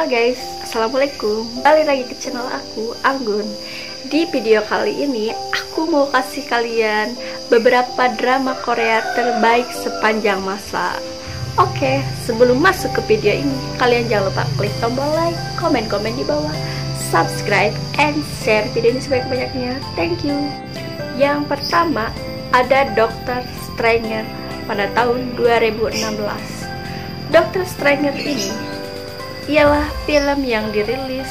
Halo guys, assalamualaikum. Balik lagi ke channel aku, Anggun. Di video kali ini aku mau kasih kalian beberapa drama Korea terbaik sepanjang masa. Oke, sebelum masuk ke video ini, kalian jangan lupa klik tombol like, komen-komen di bawah, subscribe, and share video ini sebanyak-banyaknya. Thank you. Yang pertama ada Dr. Stranger pada tahun 2016. Dr. Stranger ini ialah film yang dirilis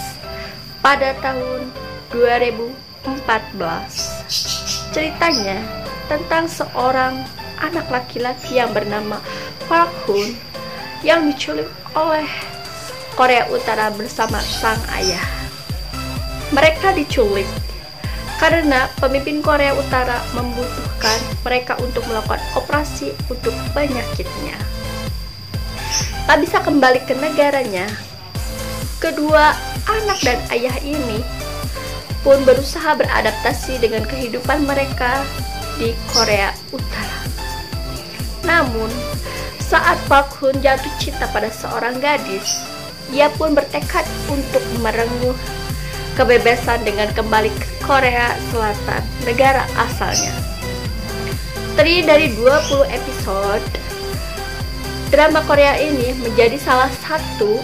pada tahun 2014. Ceritanya tentang seorang anak laki-laki yang bernama Park Hoon yang diculik oleh Korea Utara bersama sang ayah. Mereka diculik karena pemimpin Korea Utara membutuhkan mereka untuk melakukan operasi untuk penyakitnya. Tak bisa kembali ke negaranya, kedua anak dan ayah ini pun berusaha beradaptasi dengan kehidupan mereka di Korea Utara. Namun, saat Park Hoon jatuh cinta pada seorang gadis, ia pun bertekad untuk merengkuh kebebasan dengan kembali ke Korea Selatan, negara asalnya. Terdiri dari 20 episode, drama Korea ini menjadi salah satu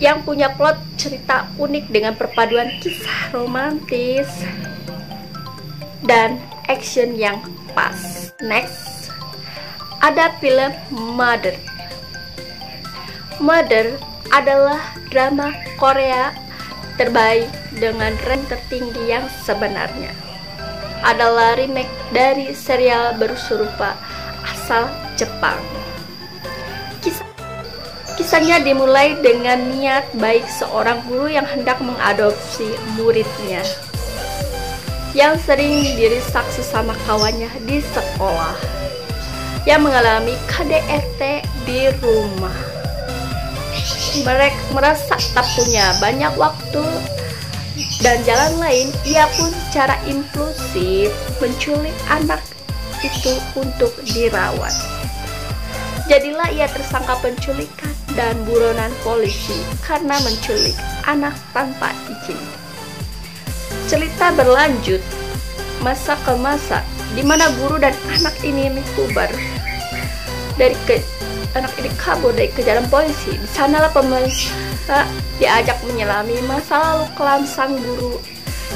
yang punya plot cerita unik dengan perpaduan kisah romantis dan action yang pas. Next, ada film Mother. Mother adalah drama Korea terbaik dengan rank tertinggi yang sebenarnya. Adalah remake dari serial berserupa asal Jepang. Kisahnya dimulai dengan niat baik seorang guru yang hendak mengadopsi muridnya yang sering dirisak sesama kawannya di sekolah yang mengalami KDRT di rumah. Mereka merasa tak punya banyak waktu dan jalan lain, ia pun secara impulsif menculik anak itu untuk dirawat. Jadilah ia tersangka penculikan dan buronan polisi karena menculik anak tanpa izin. Cerita berlanjut masa ke masa di mana guru dan anak ini puber. Anak ini kabur dari kejaran polisi. Di sanalah pemirsa diajak menyelami masa lalu kelam sang guru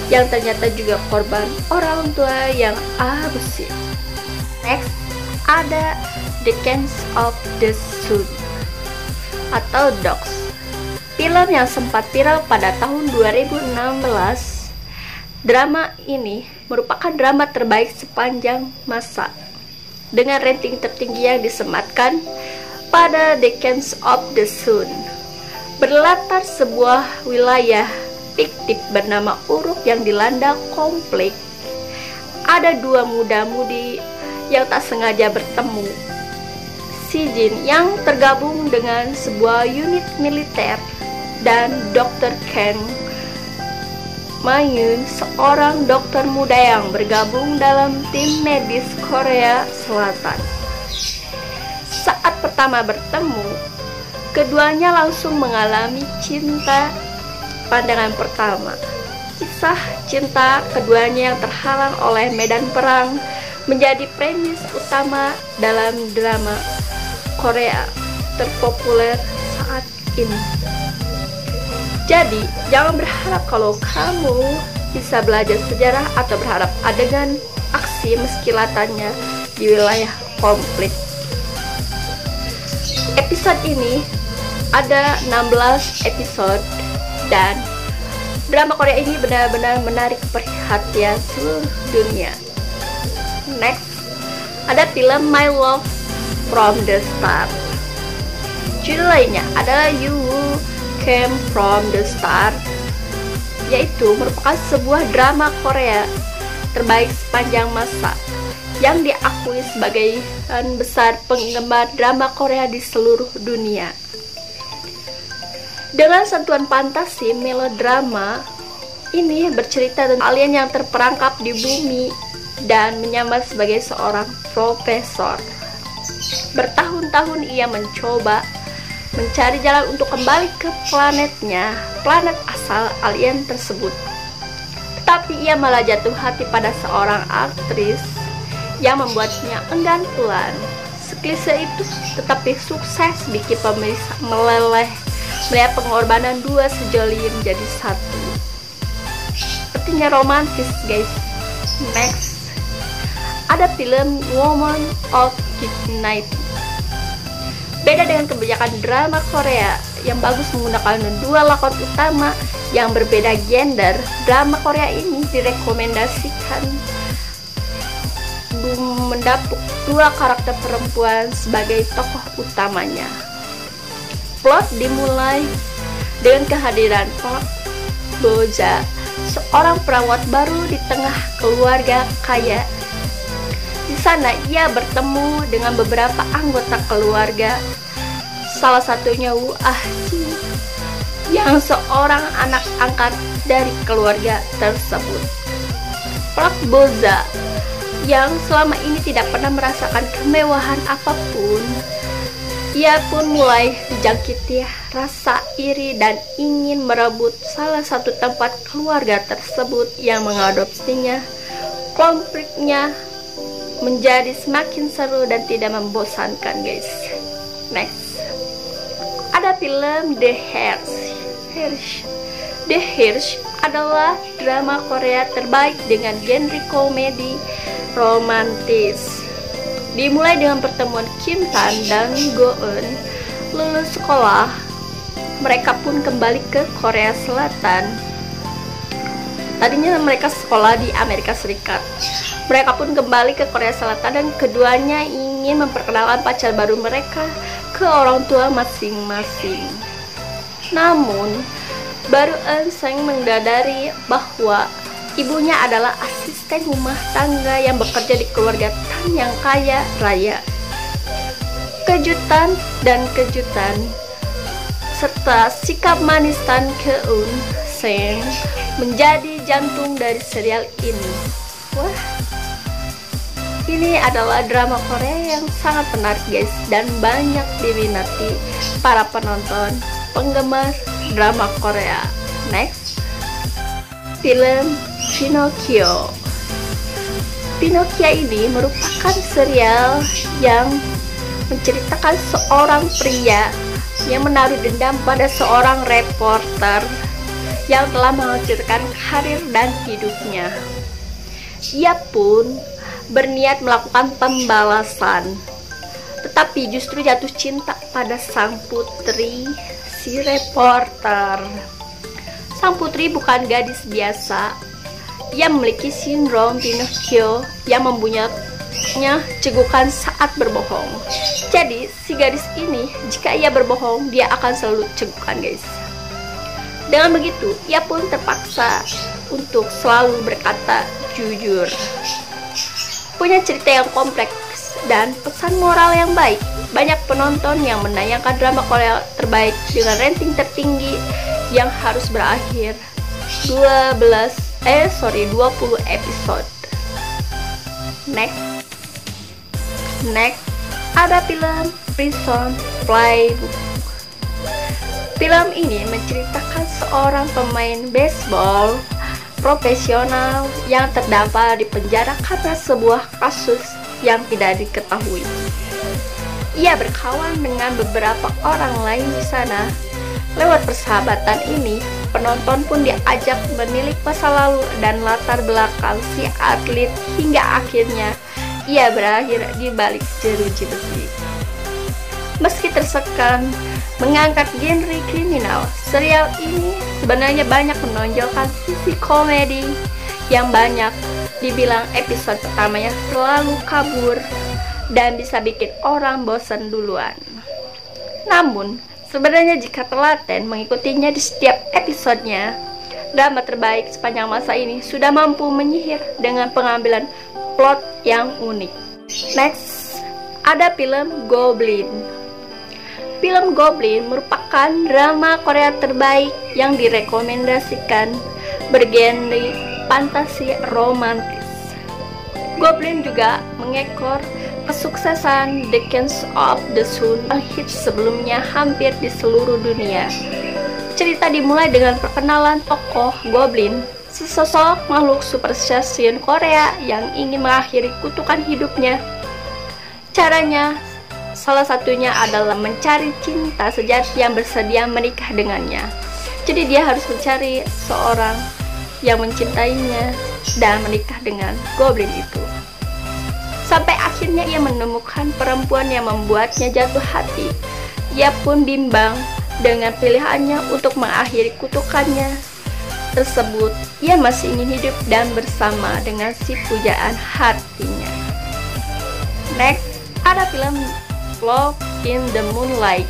yang ternyata juga korban orang tua yang abusif. Next, ada The Kings of the Sun atau Dogs. Film yang sempat viral pada tahun 2016. Drama ini merupakan drama terbaik sepanjang masa dengan rating tertinggi yang disematkan pada The Kings of the Sun. Berlatar sebuah wilayah fiktif bernama Uruk yang dilanda konflik. Ada dua muda-mudi yang tak sengaja bertemu. Si Jin yang tergabung dengan sebuah unit militer dan Dr. Kang Mayun, seorang dokter muda yang bergabung dalam tim medis Korea Selatan. Saat pertama bertemu, keduanya langsung mengalami cinta pandangan pertama. Kisah cinta keduanya yang terhalang oleh medan perang menjadi premis utama dalam drama Korea terpopuler saat ini. Jadi, jangan berharap kalau kamu bisa belajar sejarah atau berharap adegan aksi meski latarnya di wilayah konflik. Episode ini ada 16 episode dan drama Korea ini benar-benar menarik perhatian seluruh dunia. Next, ada film My Love from the Start. Judul lainnya adalah You Came from the Start, yaitu merupakan sebuah drama Korea terbaik sepanjang masa yang diakui sebagai besar penggemar drama Korea di seluruh dunia. Dengan sentuhan fantasi melodrama, ini bercerita tentang alien yang terperangkap di bumi dan menyamar sebagai seorang profesor. Bertahun-tahun ia mencoba mencari jalan untuk kembali ke planetnya, planet asal alien tersebut. Tetapi ia malah jatuh hati pada seorang aktris yang membuatnya enggan pulang. Seklise itu tetapi sukses bikin pemirsa meleleh melihat pengorbanan dua sejoli menjadi satu. Sepertinya romantis, guys. Next, ada film Woman of Night. Beda dengan kebanyakan drama Korea yang bagus menggunakan dua lakon utama yang berbeda gender, drama Korea ini direkomendasikan mendapuk dua karakter perempuan sebagai tokoh utamanya. Plot dimulai dengan kehadiran Park Bo-ja, seorang perawat baru di tengah keluarga kaya. Di sana ia bertemu dengan beberapa anggota keluarga, salah satunya Woo Ah-ji yang seorang anak angkat dari keluarga tersebut. Park Bo-ja yang selama ini tidak pernah merasakan kemewahan apapun, ia pun mulai dijangkiti rasa iri dan ingin merebut salah satu tempat keluarga tersebut yang mengadopsinya. Konfliknya menjadi semakin seru dan tidak membosankan, guys. Next, ada film The Hirsch. The Hirsch adalah drama Korea terbaik dengan genre komedi romantis. Dimulai dengan pertemuan Kim Tan dan Go Eun. Lulus sekolah, mereka pun kembali ke Korea Selatan. Tadinya mereka sekolah di Amerika Serikat. Mereka pun kembali ke Korea Selatan dan keduanya ingin memperkenalkan pacar baru mereka ke orang tua masing-masing. Namun, baru Eun Sang menyadari bahwa ibunya adalah asisten rumah tangga yang bekerja di keluarga Tan yang kaya raya. Kejutan serta sikap manis Tan Keun Sang menjadi jantung dari serial ini. Wah, ini adalah drama Korea yang sangat menarik, guys, dan banyak diminati para penonton penggemar drama Korea. Next, film Pinocchio. Pinocchio ini merupakan serial yang menceritakan seorang pria yang menaruh dendam pada seorang reporter yang telah menghancurkan karir dan hidupnya. Ia pun berniat melakukan pembalasan, tetapi justru jatuh cinta pada sang putri si reporter. Sang putri bukan gadis biasa. Ia memiliki sindrom Pinocchio yang membuatnya cegukan saat berbohong. Jadi si gadis ini, jika ia berbohong, dia akan selalu cegukan, guys. Dengan begitu, ia pun terpaksa untuk selalu berkata jujur. Punya cerita yang kompleks dan pesan moral yang baik. Banyak penonton yang menayangkan drama Korea terbaik dengan rating tertinggi yang harus berakhir 20 episode. Next, ada film Prison Playbook. Film ini menceritakan seorang pemain baseball profesional yang terdampar di penjara karena sebuah kasus yang tidak diketahui. Ia berkawan dengan beberapa orang lain di sana. Lewat persahabatan ini, penonton pun diajak menilik masa lalu dan latar belakang si atlet hingga akhirnya ia berakhir di balik jeruji besi. Meski tersekan mengangkat genre kriminal, serial ini sebenarnya banyak menonjolkan sisi komedi yang banyak dibilang episode pertamanya selalu kabur dan bisa bikin orang bosan duluan. Namun, sebenarnya jika telaten mengikutinya di setiap episodenya, drama terbaik sepanjang masa ini sudah mampu menyihir dengan pengambilan plot yang unik. Next, ada film Goblin. Film Goblin merupakan drama Korea terbaik yang direkomendasikan bergenre fantasi romantis. Goblin juga mengekor Kesuksesan The Kings of the Sun hits sebelumnya hampir di seluruh dunia. Cerita dimulai dengan perkenalan tokoh Goblin, sesosok makhluk super stasiun Korea yang ingin mengakhiri kutukan hidupnya. Caranya, salah satunya adalah mencari cinta sejati yang bersedia menikah dengannya. Jadi dia harus mencari seorang yang mencintainya dan menikah dengan Goblin itu. Sampai akhirnya ia menemukan perempuan yang membuatnya jatuh hati. Ia pun bimbang dengan pilihannya untuk mengakhiri kutukannya tersebut. Ia masih ingin hidup dan bersama dengan si pujaan hatinya. Next, ada film Love in the Moonlight.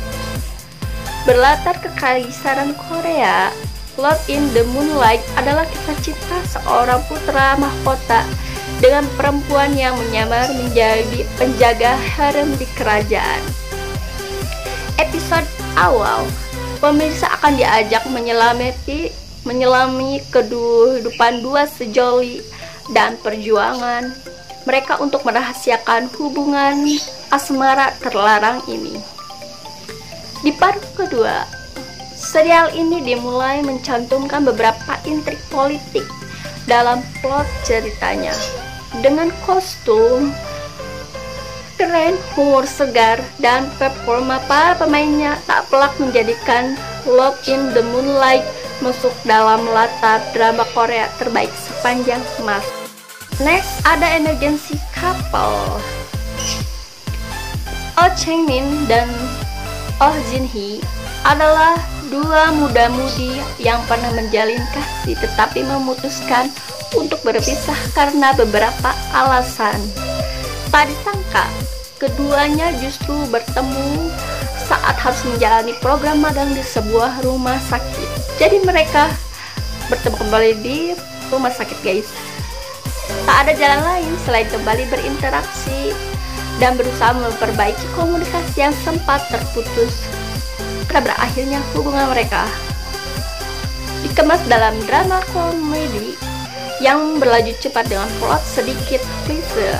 Berlatar kekaisaran Korea, Love in the Moonlight adalah kisah cinta seorang putra mahkota dengan perempuan yang menyamar menjadi penjaga harem di kerajaan. Episode awal, pemirsa akan diajak menyelami kehidupan dua sejoli dan perjuangan mereka untuk merahasiakan hubungan asmara terlarang ini. Di paruh kedua, serial ini dimulai mencantumkan beberapa intrik politik dalam plot ceritanya. Dengan kostum keren, humor segar, dan performa para pemainnya tak pelak menjadikan Love in the Moonlight masuk dalam latar drama Korea terbaik sepanjang masa. Next, ada Emergency Couple. Oh Chang-min dan Oh Jin-hee adalah dua muda-mudi yang pernah menjalin kasih tetapi memutuskan untuk berpisah karena beberapa alasan. Tak disangka, keduanya justru bertemu saat harus menjalani program magang di sebuah rumah sakit. Jadi mereka bertemu kembali di rumah sakit, guys. Tak ada jalan lain selain kembali berinteraksi dan berusaha memperbaiki komunikasi yang sempat terputus pada berakhirnya hubungan mereka. Dikemas dalam drama komedi yang berlaju cepat dengan plot sedikit klise,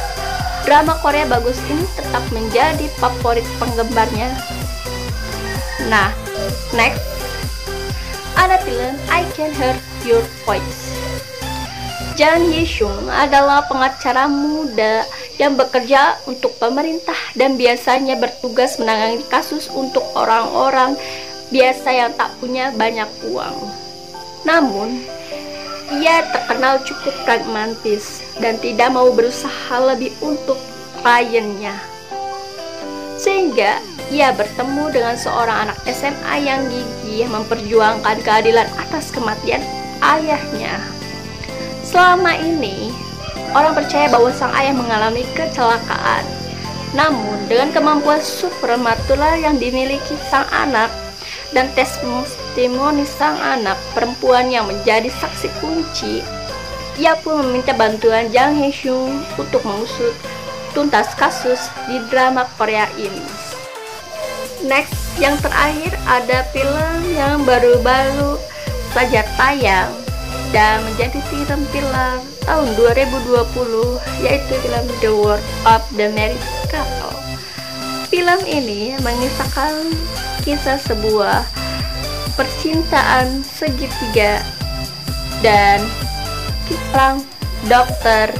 drama Korea bagus ini tetap menjadi favorit penggemarnya. Nah, next ada film I Can Hear Your Voice. Jang Hye-sung adalah pengacara muda yang bekerja untuk pemerintah dan biasanya bertugas menangani kasus untuk orang-orang biasa yang tak punya banyak uang. Namun, ia terkenal cukup pragmatis dan tidak mau berusaha lebih untuk kliennya. Sehingga ia bertemu dengan seorang anak SMA yang gigih memperjuangkan keadilan atas kematian ayahnya. Selama ini, orang percaya bahwa sang ayah mengalami kecelakaan. Namun, dengan kemampuan supernatural yang dimiliki sang anak dan testimoni sang anak perempuan yang menjadi saksi kunci, ia pun meminta bantuan Jang Hye-sung untuk mengusut tuntas kasus di drama Korea ini. Next, yang terakhir ada film yang baru-baru saja tayang dan menjadi film tahun 2020, yaitu film The World of the Married Couple. Film ini mengisahkan kisah sebuah percintaan segitiga dan seorang dokter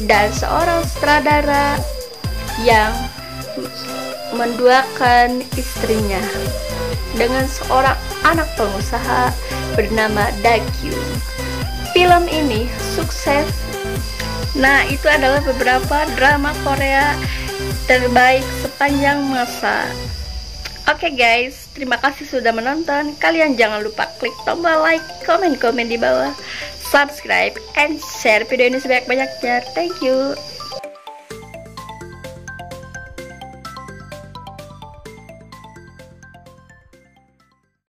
dan seorang sutradara yang menduakan istrinya dengan seorang anak pengusaha bernama Dakyung. Film ini sukses. Nah, itu adalah beberapa drama Korea terbaik sepanjang masa. Oke guys, terima kasih sudah menonton. Kalian jangan lupa klik tombol like, komen di bawah, subscribe, and share video ini sebanyak-banyaknya. Thank you.